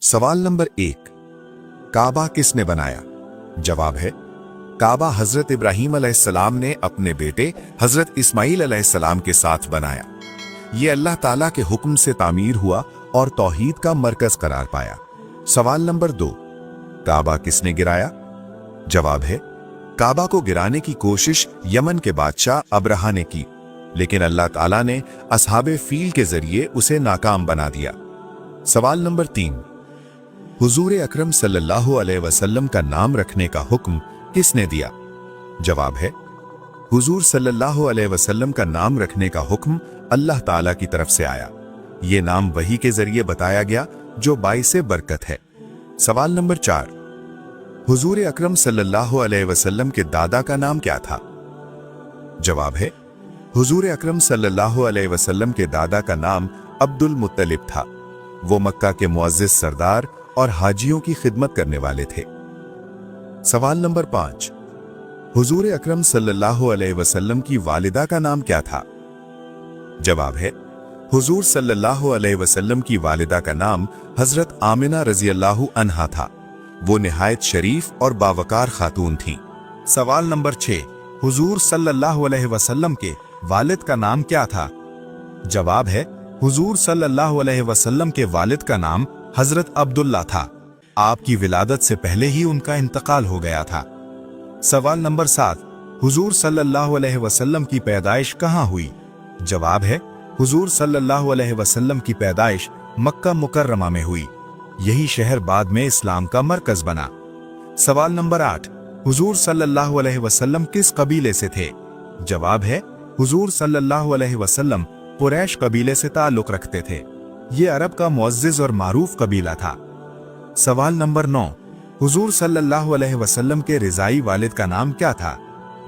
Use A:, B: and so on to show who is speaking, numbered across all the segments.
A: सवाल नंबर 1, काबा किसने बनाया? जवाब है काबा हजरत इब्राहीम अलैहिस्सलाम ने अपने बेटे हजरत इस्माईल अलैहिस्सलाम के साथ बनाया। ये अल्लाह ताला के हुक्म से तामीर हुआ और तौहीद का मरकज करार पाया। सवाल नंबर 2, काबा किसने गिराया? जवाब है काबा को गिराने की कोशिश यमन के बादशाह अब्रहा ने की, लेकिन अल्लाह ताला ने असहाबे फील के जरिए उसे नाकाम बना दिया। सवाल नंबर 3, हुजूर अकरम सल्लल्लाहु अलैहि वसल्लम का नाम रखने का हुक्म किसने दिया? जवाब है हुजूर सल्लल्लाहु अलैहि वसल्लम का नाम रखने का हुक्म अल्लाह ताला की तरफ से आया। ये नाम वही के जरिए बताया गया जो बाइसे बरकत है। सवाल नंबर 4, हुजूर अकरम सल्लल्लाहु अलैहि वसल्लम के दादा का नाम क्या था? जवाब है हुजूर अकरम सल्लल्लाहु अलैहि वसल्लम के दादा का नाम अब्दुल मुत्तलिब था। वो मक्का के मुअज्जिज सरदार और हाजियों की खिदमत करने वाले थे। सवाल नंबर 5, हुजूर अकरम सल्लल्लाहु अलैहि वसल्लम की वालिदा का नाम क्या था? जवाब है हुजूर सल्लल्लाहु अलैहि वसल्लम की वालिदा का नाम हजरत आमिना रज़ियल्लाहु अन्हा था। वो निहायत शरीफ और बावकार खातून थीं।
B: सवाल नंबर 6, हुजूर सल्लल्लाहु अलैहि वसल्लम के वालिद का नाम क्या था? जवाब है हुजूर सल्लल्लाहु अलैहि वसल्लम के वालिद का नाम हजरत अब्दुल्ला था। आपकी विलादत से पहले ही उनका इंतकाल हो गया था। सवाल नंबर 7, हुजूर सल्लल्लाहु अलैहि वसल्लम की पैदाइश कहाँ हुई? जवाब है हुजूर सल्लल्लाहु अलैहि वसल्लम की पैदाइश मक्का मुकर्रमा में हुई। यही शहर बाद में इस्लाम का मरकज बना। सवाल नंबर 8, हुजूर सल्लल्लाहु अलैहि वसल्लम किस कबीले से थे? जवाब है हुजूर सल्लल्लाहु अलैहि वसल्लम कुरैश कबीले से ताल्लुक रखते थे। ये अरब का मुअज्जिज और मारूफ कबीला था। सवाल नंबर 9, हुजूर सल्लल्लाहु अलैहि वसल्लम के रिजाई वालिद का नाम क्या था?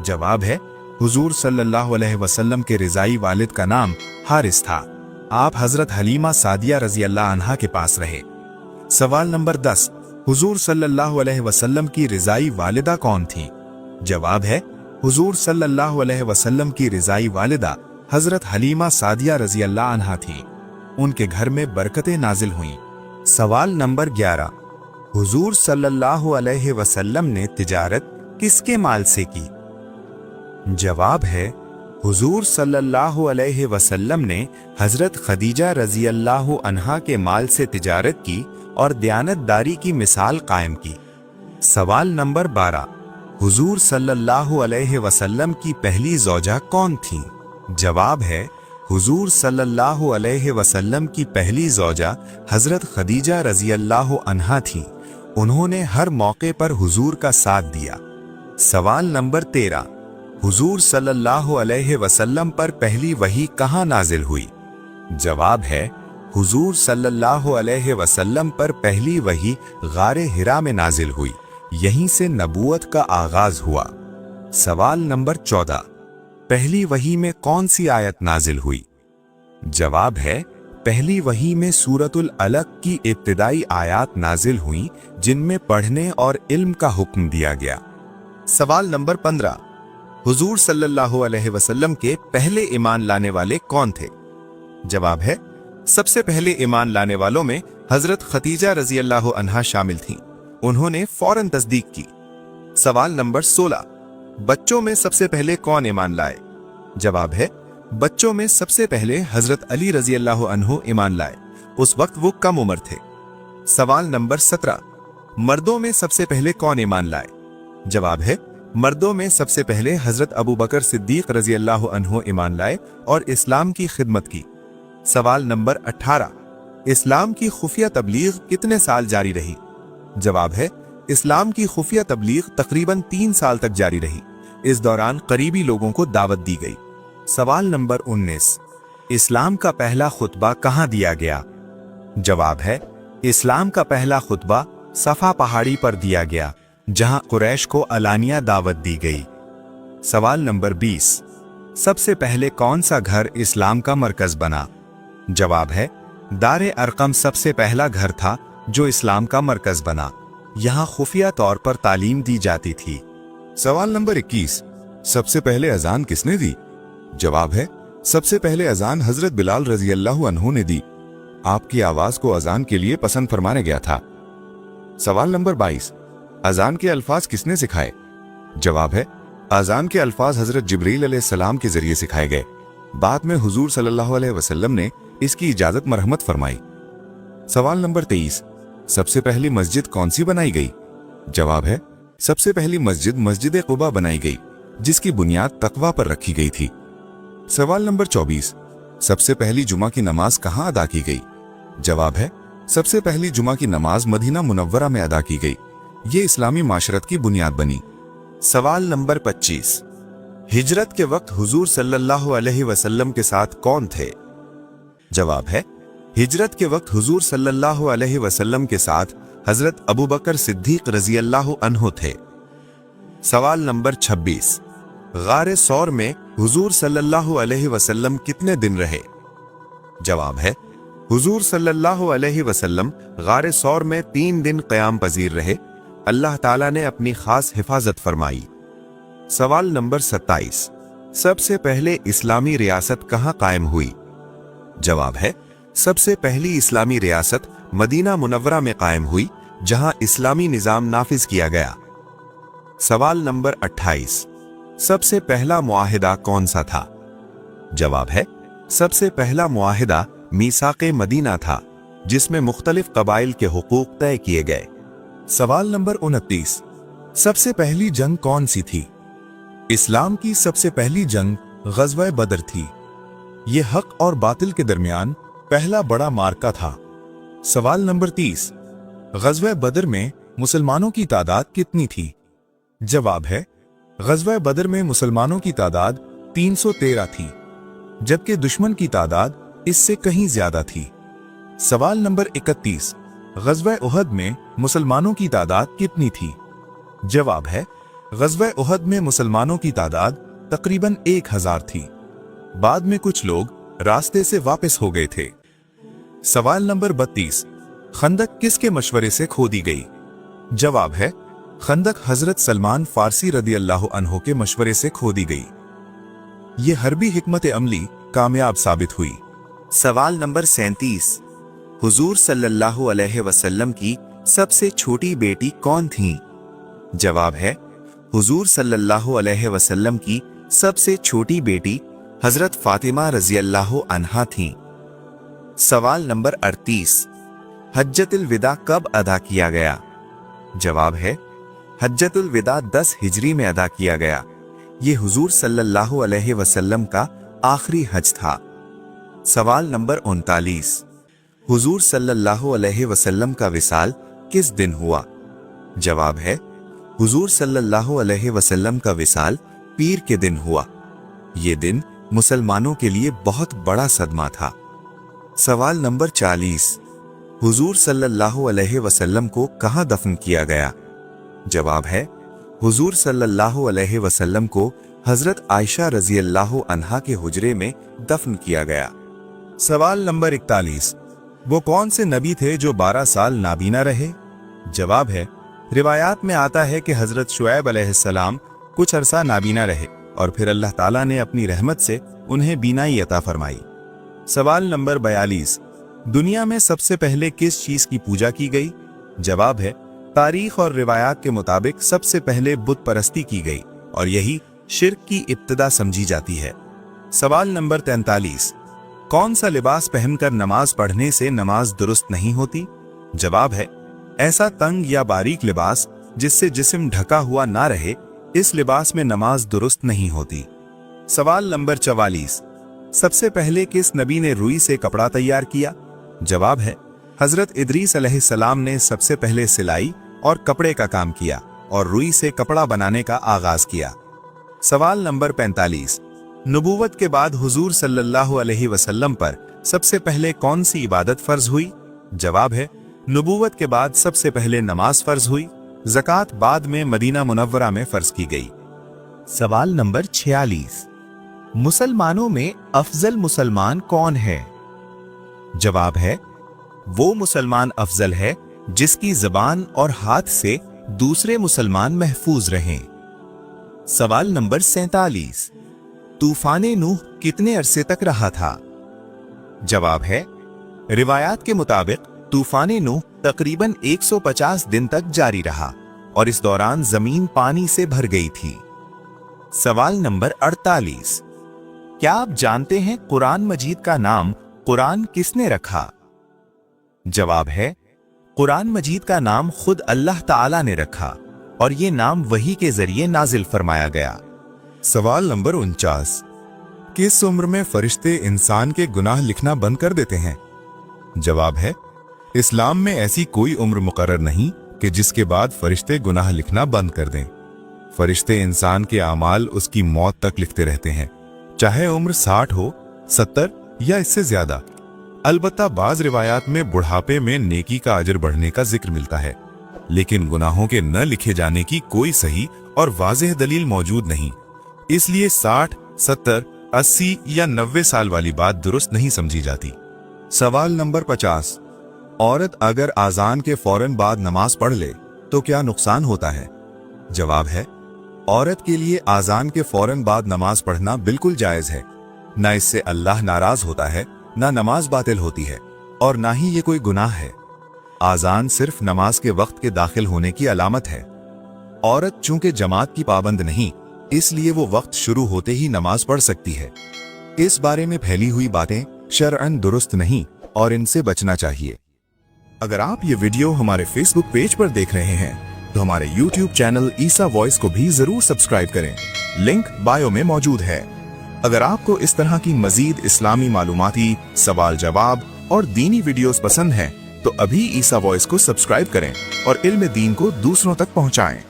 B: जवाब है हुजूर सल्लल्लाहु अलैहि वसल्लम के रिजाई वालिद का नाम हारिस था। आप हजरत हलीमा सादिया रज़ियल्लाहु अन्हा के पास रहे। सवाल नंबर 10, हुजूर सल्लल्लाहु अलैहि वसल्लम की रिजाई वालिदा कौन थी? जवाब है हुजूर सल्लल्लाहु अलैहि वसल्लम की रिजाई वालिदा हजरत हलीमा सादिया रज़ियल्लाहु अन्हा थी। उनके घर में बरकतें नाजिल हुईं।
C: सवाल नंबर 11, हुजूर सल्लल्लाहु अलैहि वसल्लम ने तिजारत किसके माल से की? जवाब है हुजूर सल्लल्लाहु अलैहि वसल्लम ने हजरत खदीजा रज़ियल्लाहु अन्हा के माल से तिजारत की और दयानतदारी की मिसाल कायम की। सवाल नंबर 12, हुजूर सल्लल्लाहु अलैहि वसल्लम की पहली ज़ौजा कौन थी? जवाब है हुजूर सल्लल्लाहु अलैहि वसल्लम की पहली ज़ौजा हजरत खदीजा रज़ियल्लाहु अन्हा थी। उन्होंने हर मौके पर हुजूर का साथ दिया। सवाल नंबर 13, हुजूर सल्लल्लाहु अलैहि वसल्लम पर पहली वही कहाँ नाजिल हुई? जवाब है हुजूर सल्लल्लाहु अलैहि वसल्लम पर पहली वही गारे हिरा में नाजिल हुई। यहीं से नबूवत का आगाज हुआ। सवाल नंबर 14, पहली वही में कौन सी आयत नाजिल हुई? जवाब है पहली वही में सूरतुल अलक की इब्तिदाई आयात नाजिल हुई, जिनमें पढ़ने और इल्म का हुक्म दिया गया।
B: सवाल नंबर 15, हुजूर सल्लल्लाहु अलैहि वसल्लम के पहले ईमान लाने वाले कौन थे? जवाब है सबसे पहले ईमान लाने वालों में हजरत खदीजा रज़ियल्लाहु अन्हा शामिल थीं। उन्होंने फौरन तस्दीक की। सवाल नंबर 16, बच्चों में सबसे पहले कौन ईमान लाए? जवाब है बच्चों में सबसे पहले हजरत अली रज़ियल्लाहु अन्हु ईमान लाए। उस वक्त वो कम उम्र थे। सवाल नंबर 17, मर्दों में सबसे पहले कौन ईमान लाए? जवाब है मर्दों में सबसे पहले हजरत अबू बकर सिद्दीक रज़ियल्लाहु अन्हु ईमान लाए और इस्लाम की खिदमत की। सवाल नंबर 18, इस्लाम की खुफिया तबलीग कितने साल जारी रही? जवाब है इस्लाम की खुफिया तबलीग तकरीबन 3 साल तक जारी रही। इस दौरान करीबी लोगों को दावत दी गई।
C: सवाल नंबर 19, इस्लाम का पहला खुतबा कहाँ दिया गया? जवाब है इस्लाम का पहला खुतबा सफा पहाड़ी पर दिया गया, जहां कुरैश को अलानिया दावत दी गई। सवाल नंबर 20, सबसे पहले कौन सा घर इस्लाम का मरकज बना? जवाब है दारे अरकम सबसे पहला घर था जो इस्लाम का मरकज बना। यहाँ खुफिया तौर पर तालीम दी जाती थी।
A: सवाल नंबर 21, सबसे पहले अजान किसने दी? जवाब है सबसे पहले अजान हजरत बिलाल रज़ियल्लाहु अन्हु ने दी। आपकी आवाज को अजान के लिए पसंद फरमाया गया था? सवाल नंबर 22, अजान के अल्फाज किसने सिखाए? जवाब है, अजान के अल्फाज हजरत जिब्रील अलैहिस्सलाम के जरिए सिखाए गए। बाद में हुजूर सल्लल्लाहु अलैहि वसल्लम ने इसकी इजाजत मरहमत फरमाई। सवाल नंबर 23, सबसे पहली मस्जिद कौन सी बनाई गई? जवाब है, सबसे पहली मस्जिद मस्जिद कुबा बनाई गई, जिसकी बुनियाद तकवा पर रखी गई थी। सवाल नंबर 24, सबसे पहली जुमा की नमाज कहाँ अदा की गई? जवाब है, सबसे पहली जुमा की नमाज मदीना मुनव्वरा में अदा की गई। ये इस्लामी माशरत की बुनियाद बनी।
B: सवाल नंबर 25, हिजरत के वक्त हुजूर सल्लल्लाहु अलैहि वसल्लम के साथ कौन थे? जवाब है, हिजरत के वक्त हुजूर सल्लल्लाहु अलैहि वसल्लम के साथ हजरत अबू बकर सिद्दीक रजी अल्लाह अन्हु थे। सवाल नंबर 26, गारे सौर में हुजूर सल्लल्लाहु अलैहि वसल्लम कितने दिन रहे? जवाब है, हुजूर सल्लल्लाहु अलैहि वसल्लम गारे सौर में 3 दिन क़याम पजीर रहे। अल्लाह ताला ने अपनी खास हिफाजत फरमाई। सवाल नंबर 27, सबसे पहले इस्लामी रियासत कहाँ कायम हुई? जवाब है, सबसे पहली इस्लामी रियासत मदीना मुनव्वरा में कायम हुई, जहां इस्लामी निजाम नाफिज किया गया। सवाल नंबर 28, सबसे पहला मुआहिदा कौन सा था? जवाब है, सबसे पहला मुआहिदा मीसाक़े मदीना था, जिसमें मुख्तलिफ कबाइल के हुकूक तय किए गए।
C: सवाल नंबर 29, सबसे पहली जंग कौन सी थी? इस्लाम की सबसे पहली जंग ग़ज़वा बदर थी। यह हक और बातिल के दरमियान पहला बड़ा मार्का था। सवाल नंबर 30, ग़ज़वा बदर में मुसलमानों की तादाद कितनी थी? जवाब है, ग़ज़वा बदर में मुसलमानों की तादाद 313 थी, जबकि दुश्मन की तादाद इससे कहीं ज्यादा थी। सवाल नंबर 31, ग़ज़वा उहद में मुसलमानों की तादाद कितनी थी? जवाब है, ग़ज़वा उहद में मुसलमानों की तादाद तकरीबन 1000 थी। बाद में कुछ लोग रास्ते से वापस हो गए थे। सवाल नंबर 32, खंदक किसके मशवरे से खोदी गई? जवाब है, खंदक हजरत सलमान फारसी रदी अल्लाह अन्हो के मशवरे से खोदी गई। ये हरबी हिकमत अमली कामयाब साबित हुई।
B: सवाल नंबर 37, हुजूर सल्लल्लाहु अलैहि वसल्लम की सबसे छोटी बेटी कौन थी? जवाब है, हुजूर सल्लल्लाहु अलैहि वसल्लम की सबसे छोटी बेटी हजरत फातिमा रजी अल्लाह अन्हा थीं। सवाल नंबर 38, हज्जतुल विदा कब अदा किया गया? जवाब है, हज्जतुल विदा 10 हिजरी में अदा किया गया। ये हुजूर सल्लल्लाहु अलैहि वसल्लम का आखिरी हज था। सवाल नंबर 39, हुजूर सल्लल्लाहु अलैहि वसल्लम का विसाल किस दिन हुआ? जवाब है, हुजूर सल्लल्लाहु अलैहि वसल्लम का विसाल पीर के दिन हुआ। ये दिन मुसलमानों के लिए बहुत बड़ा सदमा था। सवाल नंबर 40, हुजूर सल्लल्लाहु अलैहि वसल्लम को कहाँ दफन किया गया? जवाब है, हुजूर सल्लल्लाहु अलैहि वसल्लम को हजरत आयशा रजी अल्लाह अन्हा के हुजरे में दफन किया गया।
C: सवाल नंबर 41, वो कौन से नबी थे जो 12 साल नाबीना रहे? जवाब है, रिवायात में आता है कि हजरत शुएब अलैहिस्सलाम कुछ अरसा नाबीना रहे और फिर अल्लाह ताला ने अपनी रहमत से उन्हें बीनाई अता फरमाई। सवाल नंबर 42, दुनिया में सबसे पहले किस चीज की पूजा की गई? जवाब है, तारीख और रिवायात के मुताबिक सबसे पहले बुत परस्ती की गई और यही शिर्क की इब्तिदा समझी जाती है। सवाल नंबर 43, कौन सा लिबास पहनकर नमाज पढ़ने से नमाज दुरुस्त नहीं होती? जवाब है, ऐसा तंग या बारीक लिबास जिससे जिस्म ढका हुआ ना रहे, इस लिबास में नमाज दुरुस्त नहीं होती। सवाल नंबर 44, सबसे पहले किस नबी ने रुई से कपड़ा तैयार किया? जवाब है, हजरत इदरीस अलैहिस्सलाम ने सबसे पहले सिलाई और कपड़े का काम किया और रुई से कपड़ा बनाने का आगाज किया। सवाल नंबर 45, नबूवत के बाद हुजूर सल्लल्लाहु अलैहि वसल्लम पर सबसे पहले कौन सी इबादत फर्ज हुई? जवाब है, नबूवत के बाद सबसे पहले नमाज फर्ज हुई। ज़कात बाद में मदीना मुनव्वरा में फर्ज की गई।
B: सवाल नंबर 46, मुसलमानों में अफजल मुसलमान कौन है? जवाब है, वो मुसलमान अफजल है जिसकी ज़बान और हाथ से दूसरे मुसलमान महफूज रहें। सवाल नंबर 47, तूफान नूह कितने अरसे तक रहा था? जवाब है, रिवायात के मुताबिक तूफान नूह तकरीबन 150 दिन तक जारी रहा और इस दौरान जमीन पानी से भर गई थी। सवाल नंबर 48, क्या आप जानते हैं कुरान मजीद का नाम कुरान किसने रखा? जवाब है, कुरान मजीद का नाम खुद अल्लाह ताला ने रखा और ये नाम वही के जरिए नाजिल फरमाया गया।
A: सवाल नंबर 49, किस उम्र में फरिश्ते इंसान के गुनाह लिखना बंद कर देते हैं? जवाब है, इस्लाम में ऐसी कोई उम्र मुकर्रर नहीं कि जिसके बाद फरिश्ते गुनाह लिखना बंद कर दें। फरिश्ते इंसान के अमाल उसकी मौत तक लिखते रहते हैं, चाहे उम्र 60 हो, 70 या इससे ज्यादा। अलबत्ता बाज रिवायात में बुढ़ापे में नेकी का अजर बढ़ने का जिक्र मिलता है, लेकिन गुनाहों के न लिखे जाने की कोई सही और वाज़ेह दलील मौजूद नहीं। इसलिए 60, 70, 80 या 90 साल वाली बात दुरुस्त नहीं समझी जाती।
B: सवाल नंबर 50, औरत अगर आजान के फौरन बाद नमाज पढ़ ले तो क्या नुकसान होता है? जवाब है, औरत के लिए आजान के फौरन बाद नमाज पढ़ना बिल्कुल जायज है। न इससे अल्लाह नाराज होता है, न नमाज बातिल होती है और न ही ये कोई गुनाह है। आजान सिर्फ नमाज के वक्त के दाखिल होने की अलामत है। औरत चूंकि जमात की पाबंद नहीं, इसलिए वो वक्त शुरू होते ही नमाज पढ़ सकती है। इस बारे में फैली हुई बातें शरअन दुरुस्त नहीं और इनसे बचना चाहिए।
A: अगर आप ये वीडियो हमारे फेसबुक पेज पर देख रहे हैं तो हमारे यूट्यूब चैनल ईसा वॉइस को भी जरूर सब्सक्राइब करें, लिंक बायो में मौजूद है। अगर आपको इस तरह की मजीद इस्लामी मालूमाती, सवाल जवाब और दीनी वीडियोस पसंद हैं तो अभी ईसा वॉइस को सब्सक्राइब करें और इल्म दीन को दूसरों तक पहुंचाएं।